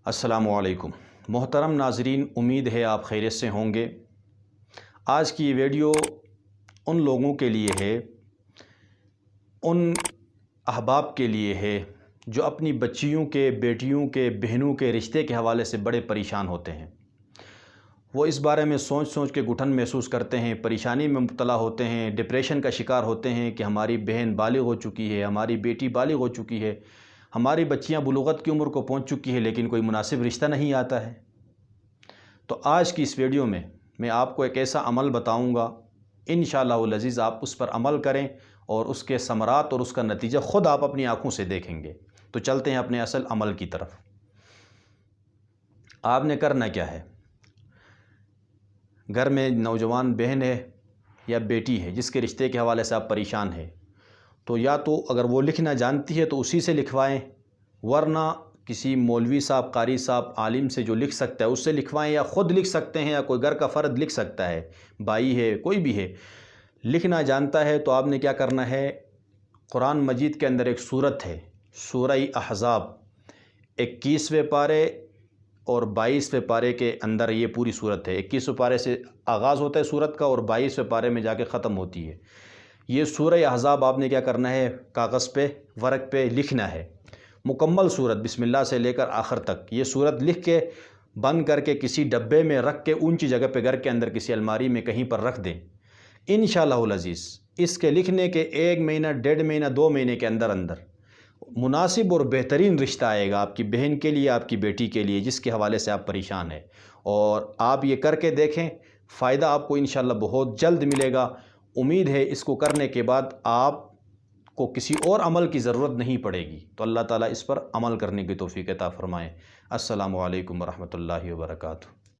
السلام علیکم محترم ناظرین، امید ہے آپ خیریت سے ہوں گے۔ آج کی یہ ویڈیو ان لوگوں کے لیے ہے، ان احباب کے لیے ہے جو اپنی بچیوں کے، بیٹیوں کے، بہنوں کے رشتے کے حوالے سے بڑے پریشان ہوتے ہیں۔ وہ اس بارے میں سوچ کے گھٹن محسوس کرتے ہیں، پریشانی میں مبتلا ہوتے ہیں، ڈپریشن کا شکار ہوتے ہیں کہ ہماری بہن بالغ ہو چکی ہے، ہماری بیٹی بالغ ہو چکی ہے، ہماری بچیاں بلوغت کی عمر کو پہنچ چکی ہے، لیکن کوئی مناسب رشتہ نہیں آتا ہے۔ تو آج کی اس ویڈیو میں آپ کو ایک ایسا عمل بتاؤں گا، انشاءاللہ العزیز آپ اس پر عمل کریں اور اس کے ثمرات اور اس کا نتیجہ خود آپ اپنی آنکھوں سے دیکھیں گے۔ تو چلتے ہیں اپنے اصل عمل کی طرف۔ آپ نے کرنا کیا ہے؟ گھر میں نوجوان بہن ہے یا بیٹی ہے جس کے رشتے کے حوالے سے آپ پریشان ہیں، تو یا تو اگر وہ لکھنا جانتی ہے تو اسی سے لکھوائیں، ورنہ کسی مولوی صاحب، قاری صاحب، عالم سے جو لکھ سکتا ہے اس سے لکھوائیں، یا خود لکھ سکتے ہیں، یا کوئی گھر کا فرد لکھ سکتا ہے، بھائی ہے، کوئی بھی ہے، لکھنا جانتا ہے تو آپ نے کیا کرنا ہے؟ قرآن مجید کے اندر ایک سورت ہے، سورہ احزاب، 21ویں پارے اور 22ویں پارے کے اندر یہ پوری سورت ہے۔ 21ویں پارے سے آغاز ہوتا ہے سورت کا اور 22ویں پارے میں جا کے ختم ہوتی ہے۔ یہ سورہ احزاب آپ نے کیا کرنا ہے؟ کاغذ پہ، ورق پہ لکھنا ہے، مکمل سورت بسم اللہ سے لے کر آخر تک۔ یہ سورت لکھ کے بند کر کے کسی ڈبے میں رکھ کے اونچی جگہ پہ گھر کے اندر کسی الماری میں کہیں پر رکھ دیں۔ انشاءاللہ العزیز اس کے لکھنے کے 1 مہینہ، 1.5 مہینہ، 2 مہینے کے اندر مناسب اور بہترین رشتہ آئے گا آپ کی بہن کے لیے، آپ کی بیٹی کے لیے، جس کے حوالے سے آپ پریشان ہیں۔ اور آپ یہ کر کے دیکھیں، فائدہ آپ کو انشاءاللہ بہت جلد ملے گا۔ امید ہے اس کو کرنے کے بعد آپ کو کسی اور عمل کی ضرورت نہیں پڑے گی۔ تو اللہ تعالیٰ اس پر عمل کرنے کی توفیق عطا فرمائے۔ السلام علیکم ورحمۃ اللہ وبرکاتہ۔